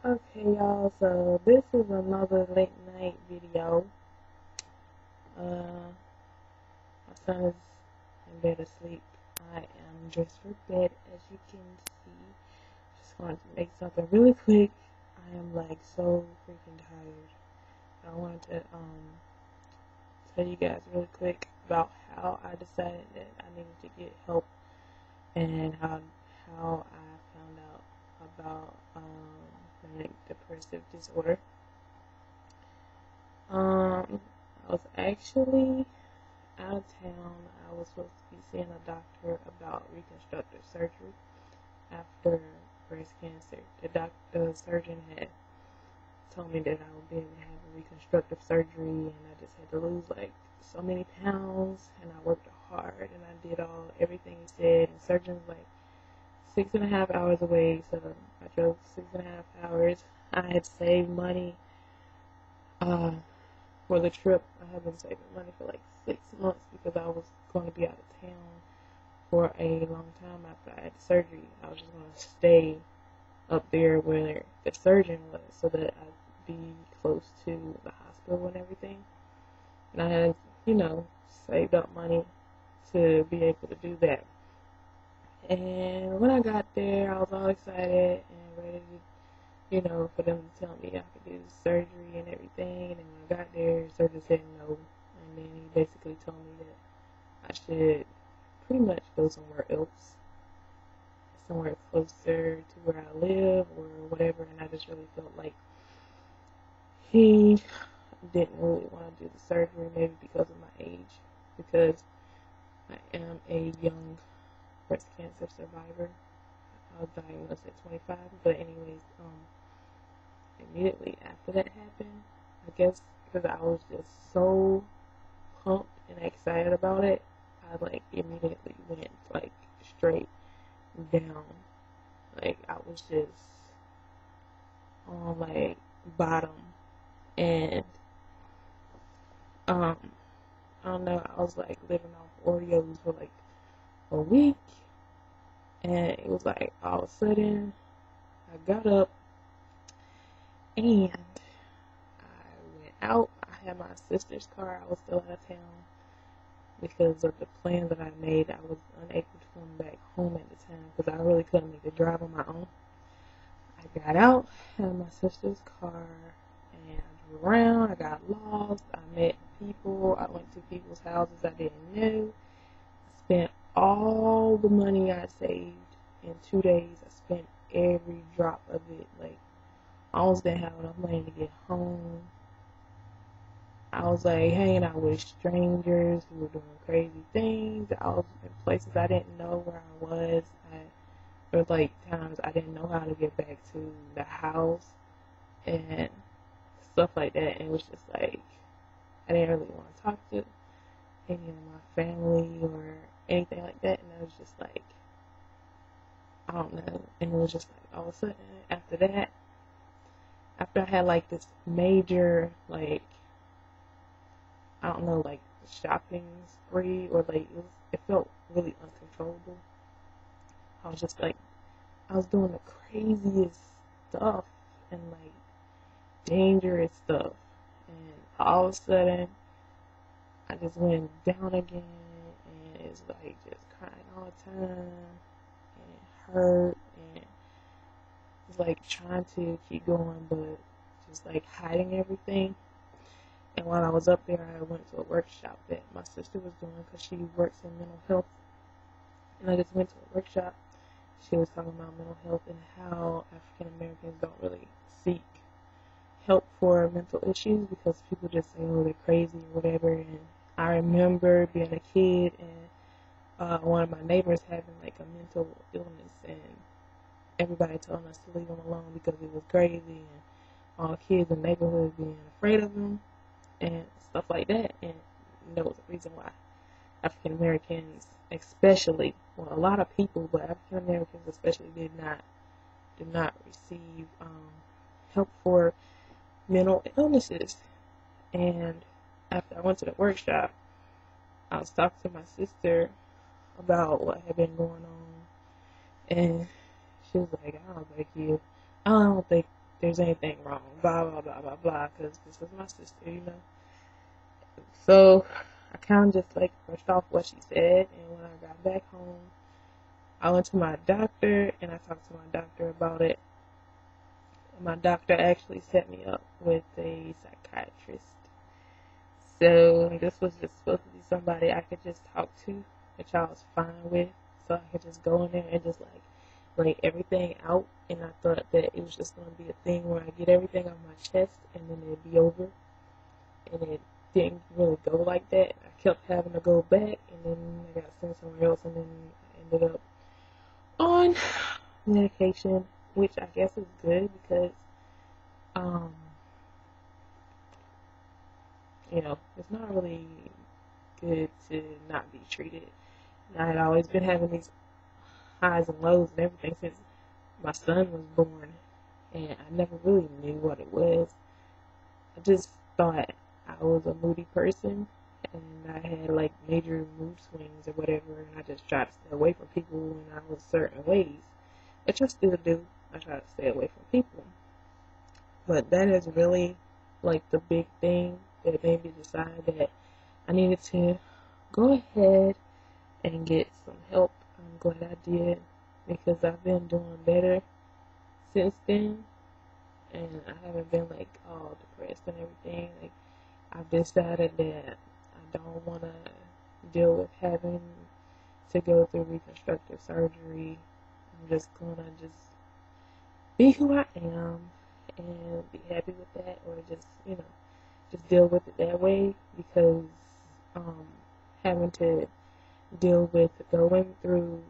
Okay, y'all, so this is another late night video. My son is in bed asleep. I am dressed for bed, as you can see. Just wanted to make something really quick. I am like so freaking tired. I wanted to tell you guys really quick about how I decided that I needed to get help and how I found out about manic depressive disorder. I was actually out of town. I was supposed to be seeing a doctor about reconstructive surgery after breast cancer. The surgeon had told me that I would be able to have a reconstructive surgery, and I just had to lose like so many pounds. And I worked hard, and I did everything he said. And the surgeon's like 6.5 hours away, so I drove 6.5 hours. I had saved money for the trip. I have been saving money for like 6 months because I was going to be out of town for a long time after I had the surgery. I was just going to stay up there where the surgeon was so that I'd be close to the hospital and everything. And I had, saved up money to be able to do that. And when I got there, I was all excited and ready to, for them to tell me I could do the surgery and everything. And then when I got there, the surgeon said no. And then he basically told me that I should pretty much go somewhere else, somewhere closer to where I live or whatever. And I just really felt like he didn't really want to do the surgery, maybe because of my age, because I am a young breast cancer survivor. I was diagnosed at 25, but anyways, immediately after that happened, I guess because I was just so pumped and excited about it, I like immediately went like straight down. Like I was just on like bottom, and I don't know, I was like living off Oreos for like a week, and it was like all of a sudden I got up and I went out. I had my sister's car. I was still out of town because of the plans that I made. I was unable to come back home at the time because I really couldn't make the drive on my own. I got out, had my sister's car, and I drove around. I got lost. I met people. I went to people's houses I didn't know. I spent all the money I saved in 2 days. I spent every drop of it. Like, I almost didn't have enough money to get home. I was like hanging out with strangers who were doing crazy things. I was in places I didn't know where I was. There was like times I didn't know how to get back to the house and stuff like that. And it was just like I didn't really want to talk to any of my family or anything like that. And I was just like, I don't know. And it was just like all of a sudden after that, after I had like this major like, I don't know, like shopping spree, or like it felt really uncontrollable. I was just like, I was doing the craziest stuff and like dangerous stuff, and all of a sudden I just went down again, and it's like just crying all the time, and it hurt, and it's like trying to keep going, but just like hiding everything. And while I was up there, I went to a workshop that my sister was doing because she works in mental health. And I just went to a workshop. She was talking about mental health and how African Americans don't really seek help for mental issues because people just say, oh, they're crazy or whatever. And I remember being a kid and one of my neighbors having like a mental illness, and everybody telling us to leave him alone because he was crazy, and all the kids in the neighborhood being afraid of him and stuff like that. And there was a reason why African Americans especially, well, a lot of people, but African Americans especially did not receive help for mental illnesses. And after I went to the workshop, I was talking to my sister about what had been going on, and she was like, I don't think there's anything wrong, blah, blah, blah, blah, blah, because this is my sister, you know. So I kind of just like brushed off what she said, and when I got back home, I went to my doctor, and I talked to my doctor about it. And my doctor actually set me up with a psychiatrist. So this was just supposed to be somebody I could just talk to, which I was fine with. So I could just go in there and just like lay everything out. And I thought that it was just going to be a thing where I get everything on my chest and then it'd be over. And it didn't really go like that. I kept having to go back, and then I got sent somewhere else, and then I ended up on medication, which I guess is good because, you know, it's not really good to not be treated. And I had always been having these highs and lows and everything since my son was born, and I never really knew what it was. I just thought I was a moody person, and I had like major mood swings or whatever, and I just tried to stay away from people when I was certain ways, which I still do. I try to stay away from people, but that is really like the big thing that made me decide that I needed to go ahead and get some help. I'm glad I did, because I've been doing better since then, and I haven't been like all depressed and everything. Like, I've decided that I don't want to deal with having to go through reconstructive surgery. I'm just going to just be who I am and be happy with that, or just, you know, just deal with it that way, because having to deal with going through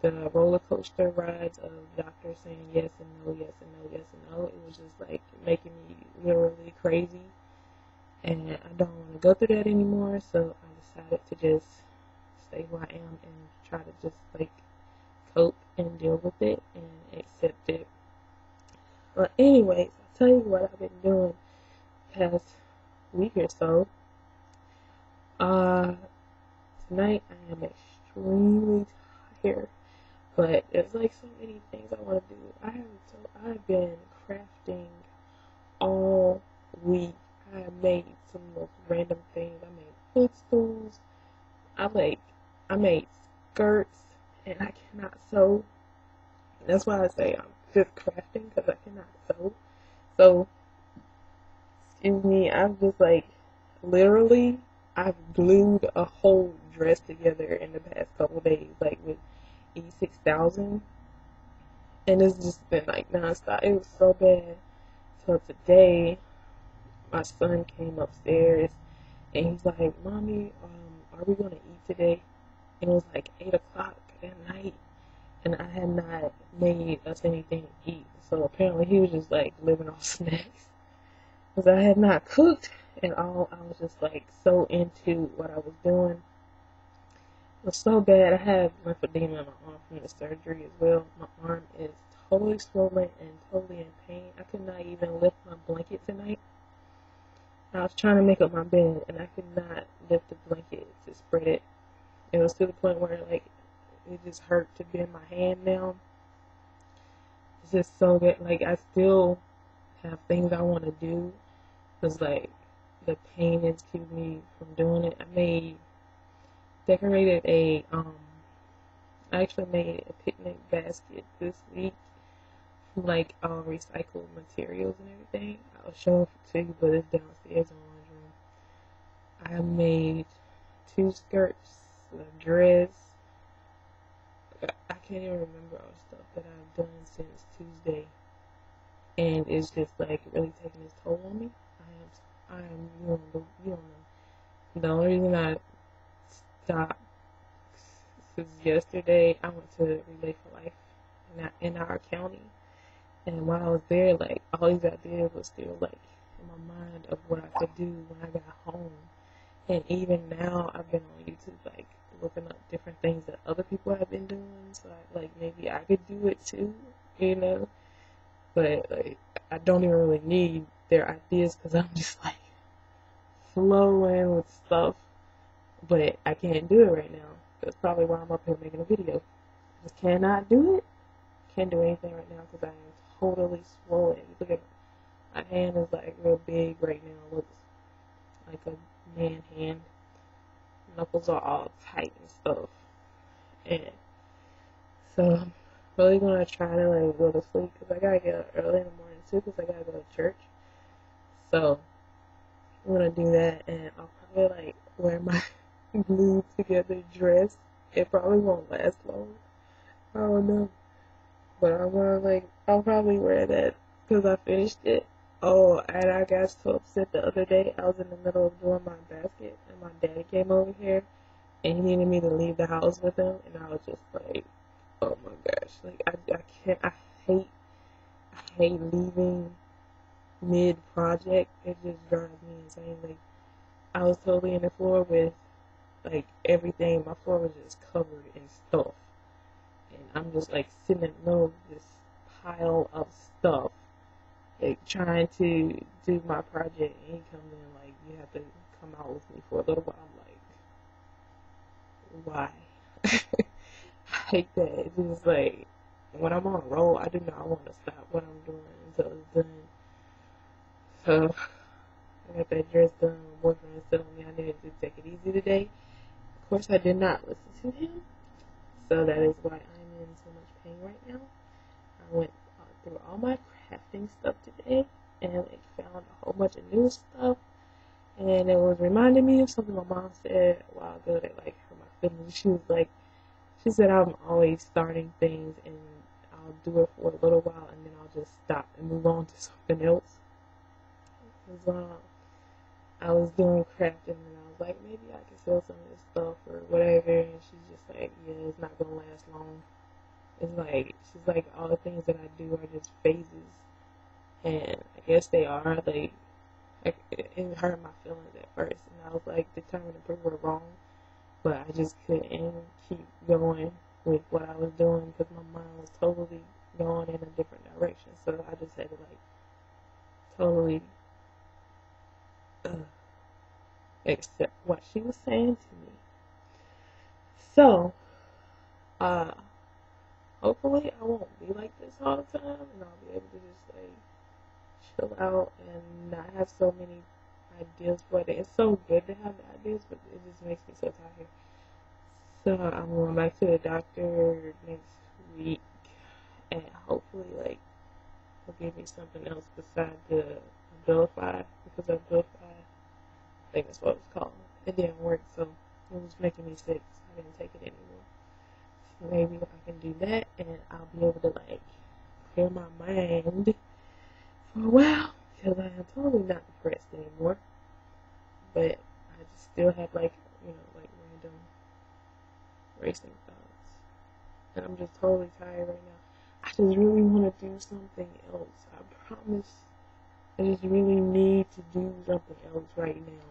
the roller coaster rides of doctors saying yes and no, yes and no, yes and no, it was just like making me literally crazy. And I don't want to go through that anymore, so I decided to just stay who I am and try to just like cope and deal with it and accept it. But anyways, I'll tell you what I've been doing the past week or so. Tonight I am extremely tired, but there's like so many things I want to do. I've been crafting all week. I have made some most random things. I made footstools. I made skirts, and I cannot sew. That's why I say I'm just crafting, because I cannot sew. So, excuse me, I've just like literally I've glued a whole dress together in the past couple of days, like with E6000, and it's just been like nonstop. It was so bad. So today, my son came upstairs and he's like, "Mommy, are we gonna eat today?" And it was like 8 o'clock at night, and I had not made us anything to eat. So apparently he was just like living off snacks, because I had not cooked at all. I was just like so into what I was doing. It was so bad. I had lymphedema in my arm from the surgery as well. My arm is totally swollen and totally in pain. I could not even lift my blanket tonight. I was trying to make up my bed, and I could not lift the blanket to spread it. It was to the point where like it just hurt to bend my hand down. It's just so bad. Like, I still have things I want to do, because like the pain is keeping me from doing it. I actually made a picnic basket this week from like all recycled materials and everything. I'll show it to you, but it's downstairs in the laundry room. I made 2 skirts, a dress. I can't even remember all the stuff that I've done since Tuesday, and it's just like really taking its toll on me. You don't know. The only reason I stopped since yesterday, I went to Relay for Life in our county, and while I was there, like all these ideas was still like in my mind of what I could do when I got home. And even now, I've been on YouTube, like looking up different things that other people have been doing, so maybe I could do it too, you know. But like, I don't even really need their ideas, because I'm just like flowing with stuff. But I can't do it right now. That's probably why I'm up here making a video. Just cannot do it. Can't do anything right now because I am totally swollen. Look at my hand is like real big right now. It looks like a man hand. Knuckles are all tight and stuff. And so I'm really gonna try to like go to sleep because I gotta get up early in the morning too because I gotta go to church. So I'm gonna do that, and I'll probably like wear my glued together dress. It probably won't last long. I don't know, but I'm gonna like I'll probably wear that because I finished it. Oh, and I got so upset the other day. I was in the middle of doing my basket, and my daddy came over here, and he needed me to leave the house with him, and I was just like, oh my gosh, like I can't. I hate leaving mid project. It just drives me insane. Like I was totally in the floor with like everything. My floor was just covered in stuff, and I'm just like sitting in the middle of this pile of stuff, like trying to do my project. And he comes in like, you have to come out with me for a little while. I'm like, why? I hate that. It's just like when I'm on a roll, I do not want to stop what I'm doing until it's done. So I got that dress done. My boyfriend was telling me I needed to take it easy today. Of course, I did not listen to him. So that is why I'm in so much pain right now. I went through all my crafting stuff today and like found a whole bunch of new stuff. And it was reminding me of something my mom said a while ago that like hurt my feelings. She said I'm always starting things and I'll do it for a little while and then I'll just stop and move on to something else. I was doing crafting and I was like, maybe I can sell some of this stuff or whatever, and she's just like, yeah, it's not gonna last long. It's like, she's like, all the things that I do are just phases, and I guess they are. Like it hurt my feelings at first, and I was like determined to prove her wrong, but I just couldn't keep going with what I was doing because my mind was totally going in a different direction. So I just had to like totally accept what she was saying to me. So, hopefully I won't be like this all the time, and I'll be able to just like chill out and not have so many ideas for it. It's so good to have the ideas, but it just makes me so tired. So I'm going back to the doctor next week, and hopefully like they'll give me something else besides the Abilify, because Abilify, I think that's what it was called. It didn't work, so it was making me sick, so I didn't take it anymore. So maybe I can do that, and I'll be able to like clear my mind for a while, because I am totally not depressed anymore. But I just still have like, like random racing thoughts, and I'm just totally tired right now. I just really want to do something else. I promise. I just really need to do something else right now.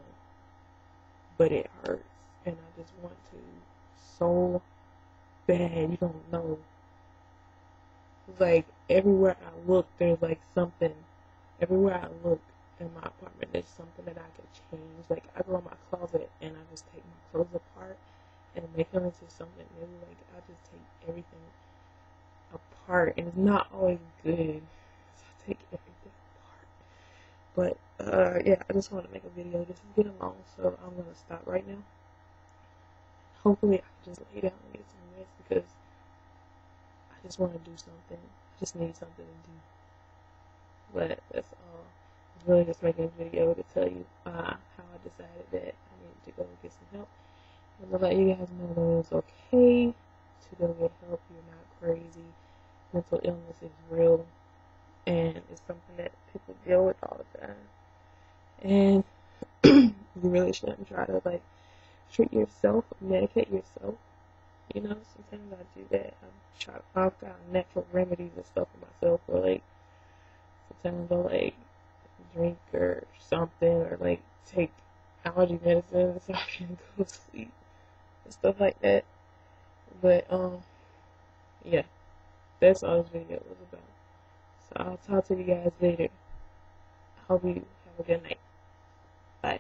But it hurts. And I just want to so bad. You don't know. It's like everywhere I look, there's like something. Everywhere I look in my apartment, there's something that I could change. Like I go in my closet and I just take my clothes apart and make them into something new. Like I just take everything apart. And it's not always good. So I take everything. But, yeah, I just want to make a video. This is getting long, so I'm going to stop right now. Hopefully, I can just lay down and get some rest because I just want to do something. I just need something to do. But that's all. I was really just making a video to tell you how I decided that I needed to go get some help. And to let you guys know that it's okay to go get help. You're not crazy. Mental illness is real. And it's something that people deal with all the time. And you really shouldn't try to like treat yourself or medicate yourself. Sometimes I do that. I try to find out natural remedies and stuff for myself, or like sometimes I'll like drink or something, or like take allergy medicine so I can go to sleep and stuff like that. But yeah, that's all this video was about. So I'll talk to you guys later. I hope you have a good night. Bye.